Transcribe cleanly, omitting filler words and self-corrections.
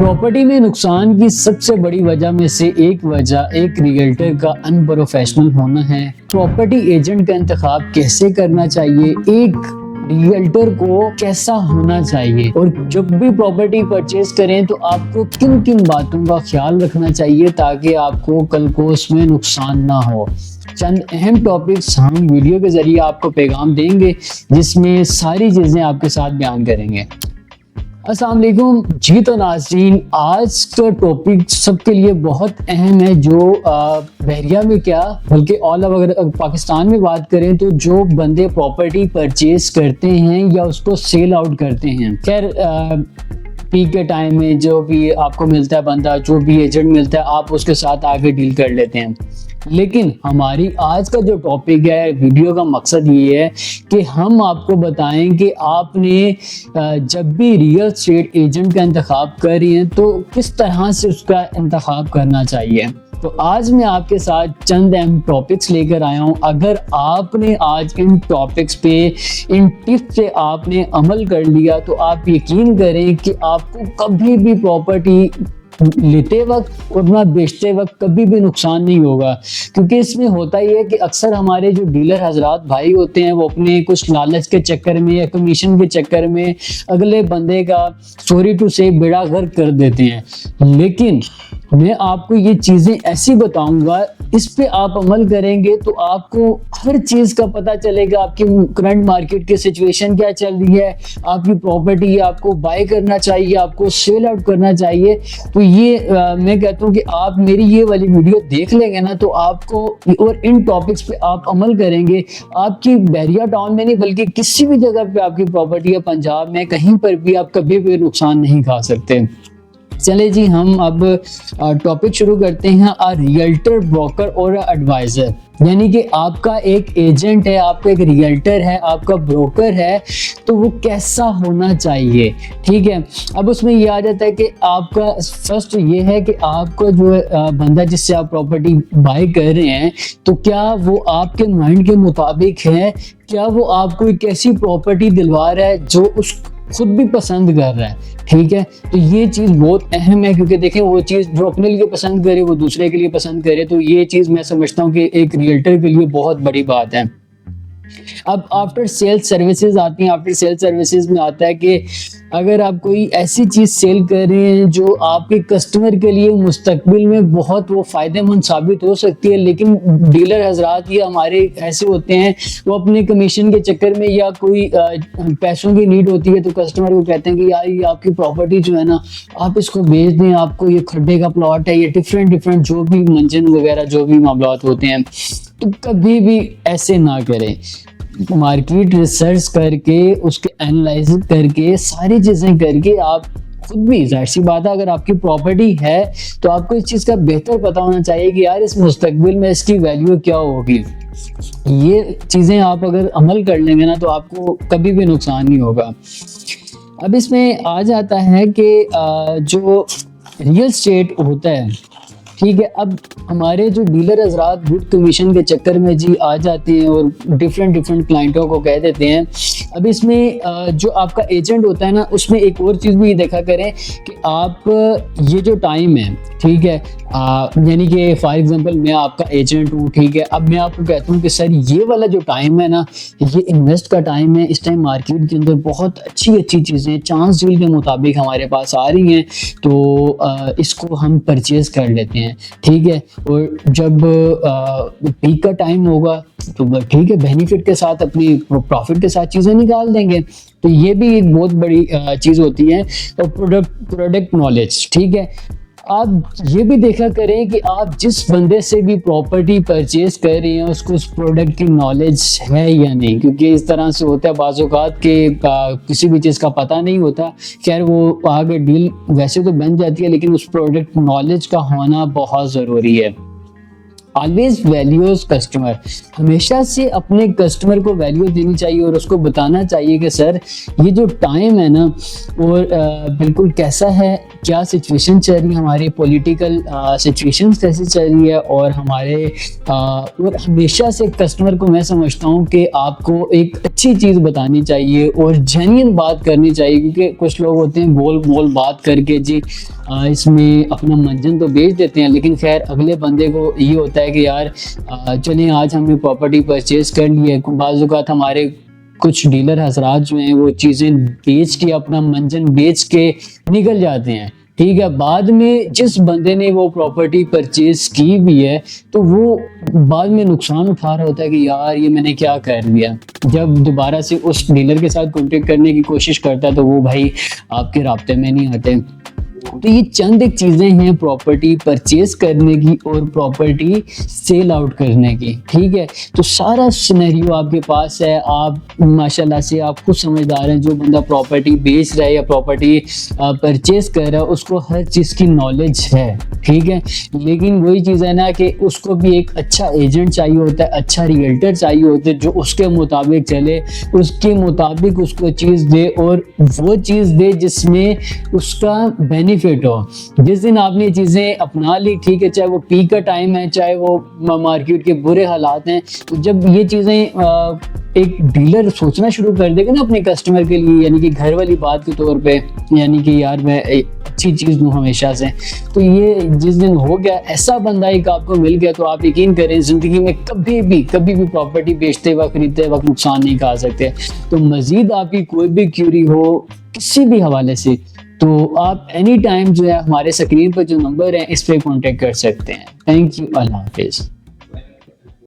Property में नुकसान की सबसे बड़ी वजह में से एक वजह एक रियल्टर का अनप्रोफेशनल होना है। प्रॉपर्टी एजेंट का इंतखाब कैसे करना चाहिए, एक रियल्टर को कैसा होना चाहिए, और जब भी प्रॉपर्टी परचेज करें तो आपको किन किन बातों का ख्याल रखना चाहिए ताकि आपको कल को उसमें नुकसान ना हो। चंद अहम टॉपिक्स हम वीडियो के जरिए आपको पैगाम देंगे जिसमें सारी चीजें आपके साथ बयान करेंगे। अस्सलाम वालेकुम जी। तो नाज़रीन, आज का टॉपिक सबके लिए बहुत अहम है, जो बहरिया में क्या बल्कि ऑल ओवर पाकिस्तान में बात करें तो जो बंदे प्रॉपर्टी परचेज करते हैं या उसको सेल आउट करते हैं। खैर पीक के टाइम में जो भी आपको मिलता है बंदा, जो भी एजेंट मिलता है, आप उसके साथ आगे डील कर लेते हैं। लेकिन हमारी आज का जो टॉपिक है, वीडियो का मकसद ये है कि हम आपको बताएं कि आपने जब भी रियल एस्टेट एजेंट का इंतखाब कर रही हैं तो किस तरह से उसका इंतखाब करना चाहिए। तो आज मैं आपके साथ चंद अहम टॉपिक्स लेकर आया हूँ। अगर आपने आज इन टॉपिक्स पे, इन टिप्स से आपने अमल कर लिया तो आप यकीन करें कि आपको कभी भी प्रॉपर्टी लेते वक्त और ना बेचते वक्त कभी भी नुकसान नहीं होगा। क्योंकि इसमें होता ही है कि अक्सर हमारे जो डीलर हजरात भाई होते हैं वो अपने कुछ लालच के चक्कर में या कमीशन के चक्कर में अगले बंदे का सॉरी टू से बेड़ा गर्क कर देते हैं। लेकिन मैं आपको ये चीज़ें ऐसी बताऊंगा, इस पे आप अमल करेंगे तो आपको हर चीज़ का पता चलेगा। आपकी करंट मार्केट की सिचुएशन क्या चल रही है, आपकी प्रॉपर्टी आपको बाय करना चाहिए, आपको सेल आउट करना चाहिए। तो ये मैं कहता हूँ कि आप मेरी ये वाली वीडियो देख लेंगे ना तो आपको, और इन टॉपिक्स पे आप अमल करेंगे, आपकी बहरिया टाउन में नहीं बल्कि किसी भी जगह पे आपकी प्रॉपर्टी है, पंजाब में कहीं पर भी आप कभी भी नुकसान नहीं खा सकते। चले जी, हम अब टॉपिक शुरू करते हैं। रियल्टर, ब्रोकर और एडवाइजर, यानी कि आपका एक एजेंट है, आपका एक रियल्टर है, आपका ब्रोकर है, तो वो कैसा होना चाहिए। ठीक है, अब उसमें ये आ जाता है कि आपका फर्स्ट ये है कि आपका जो बंदा जिससे आप प्रॉपर्टी बाय कर रहे हैं तो क्या वो आपके माइंड के मुताबिक है, क्या वो आपको एक ऐसी प्रॉपर्टी दिलवा रहा है जो उस खुद भी पसंद कर रहा है। ठीक है, तो ये चीज़ बहुत अहम है, क्योंकि देखें वो चीज़ जो अपने लिए पसंद करे वो दूसरे के लिए पसंद करे, तो ये चीज़ मैं समझता हूँ कि एक रियल्टर के लिए बहुत बड़ी बात है। अब आफ्टर सेल सर्विसेज आती हैं। आफ्टर सेल सर्विसेज में आता है कि अगर आप कोई ऐसी चीज़ सेल कर रहे हैं जो आपके कस्टमर के लिए मुस्तकबिल में बहुत वो फ़ायदेमंद साबित हो सकती है, लेकिन डीलर हजरात ये हमारे ऐसे होते हैं, वो अपने कमीशन के चक्कर में या कोई पैसों की नीड होती है तो कस्टमर को कहते हैं कि यार ये आपकी प्रॉपर्टी जो है ना, आप इसको बेच दें, आपको ये खड्डे का प्लॉट है, ये डिफरेंट जो भी मंजन वगैरह जो भी मामलात होते हैं। तो कभी भी ऐसे ना करें। मार्केट रिसर्च करके, उसके एनालाइज करके, सारी चीज़ें करके आप खुद भी, जाहिर सी बात है, अगर आपकी प्रॉपर्टी है तो आपको इस चीज़ का बेहतर पता होना चाहिए कि यार इस मुस्तकबिल में इसकी वैल्यू क्या होगी। ये चीज़ें आप अगर अमल कर लेंगे ना तो आपको कभी भी नुकसान नहीं होगा। अब इसमें आ जाता है कि जो रियल एस्टेट होता है, ठीक है, अब हमारे जो डीलर हजरात गुड कमीशन के चक्कर में जी आ जाते हैं और डिफरेंट क्लाइंटों को कह देते हैं। अब इसमें जो आपका एजेंट होता है ना, उसमें एक और चीज़ भी देखा करें कि आप ये जो टाइम है, ठीक है, यानी कि फॉर एग्जांपल मैं आपका एजेंट हूँ, ठीक है, अब मैं आपको कहता हूँ कि सर ये वाला जो टाइम है ना, ये इन्वेस्ट का टाइम है। इस टाइम मार्केट के अंदर बहुत अच्छी चीज़ें चांस डील के मुताबिक हमारे पास आ रही हैं, तो इसको हम परचेज कर लेते हैं। ठीक है, और जब पीक का टाइम होगा तो ठीक है, बेनिफिट के साथ, अपनी प्रॉफिट के साथ चीज़ें निकाल देंगे। तो ये भी एक बहुत बड़ी चीज़ होती है। और प्रोडक्ट नॉलेज, ठीक है, आप ये भी देखा करें कि आप जिस बंदे से भी प्रॉपर्टी परचेज कर रहे हैं उसको उस प्रोडक्ट की नॉलेज है या नहीं, क्योंकि इस तरह से होता है बाज़ औक़ात के किसी भी चीज़ का पता नहीं होता। खैर वो आगे डील वैसे तो बन जाती है, लेकिन उस प्रोडक्ट नॉलेज का होना बहुत ज़रूरी है। ऑलवेज वैल्यूज कस्टमर, हमेशा से अपने कस्टमर को वैल्यू देनी चाहिए और उसको बताना चाहिए कि सर ये जो टाइम है ना और बिल्कुल कैसा है, क्या सिचुएशन चल रही है, हमारी पॉलिटिकल सिचुएशंस कैसी चल रही है, और हमारे और हमेशा से कस्टमर को मैं समझता हूँ कि आपको एक अच्छी चीज़ बतानी चाहिए और जेन्युइन बात करनी चाहिए, क्योंकि कुछ लोग होते हैं गोल मोल बात करके जी इसमें अपना मंजन तो बेच देते हैं, लेकिन खैर अगले बंदे को ये होता है कि यार चलें आज हमने प्रॉपर्टी परचेज कर ली है। बाज़ औक़ात हमारे कुछ डीलर हजरात जो हैं वो चीज़ें बेच के अपना मंजन बेच के निकल जाते हैं, ठीक है। बाद में जिस बंदे ने वो प्रॉपर्टी परचेज की भी है तो वो बाद में नुकसान उठा रहा होता है कि यार ये मैंने क्या कर दिया। जब दोबारा से उस डीलर के साथ कॉन्टेक्ट करने की कोशिश करता है तो वो भाई आपके राब्ते में नहीं आते। तो ये चंद एक चीज़ें हैं प्रॉपर्टी परचेज करने की और प्रॉपर्टी सेल आउट करने की, ठीक है। तो सारा सिनेरियो आपके पास है, आप माशाल्लाह से आप खुद समझदार हैं। जो बंदा प्रॉपर्टी बेच रहा है या प्रॉपर्टी परचेज कर रहा है उसको हर चीज़ की नॉलेज है, ठीक है। लेकिन वही चीज़ है ना कि उसको भी एक अच्छा एजेंट चाहिए होता है, अच्छा रियल्टर चाहिए होता है जो उसके मुताबिक चले, उसके मुताबिक उसको चीज़ दे और वो चीज़ दे जिसमें उसका बेनिफिट हो। जिस दिन आपने ये चीज़ें अपना ली, ठीक है, चाहे वो पीक का टाइम है, चाहे वो मार्केट के बुरे हालात हैं, तो जब ये चीज़ें एक डीलर सोचना शुरू कर देगा ना अपने कस्टमर के लिए, यानी कि घर वाली बात के तौर पे, यानी कि यार मैं अच्छी चीज़ दूँ हमेशा से, तो ये जिस दिन हो गया ऐसा बंदा एक आपको मिल गया तो आप यकीन करें ज़िंदगी में कभी भी प्रॉपर्टी बेचते वक्त खरीदते वक्त नुकसान नहीं खा सकते। तो मज़ीद आपकी कोई भी क्यूरी हो किसी भी हवाले से तो आप एनी टाइम जो है हमारे स्क्रीन पर जो नंबर है इस पर कॉन्टेक्ट कर सकते हैं। थैंक यू, अल्लाह हाफिज़।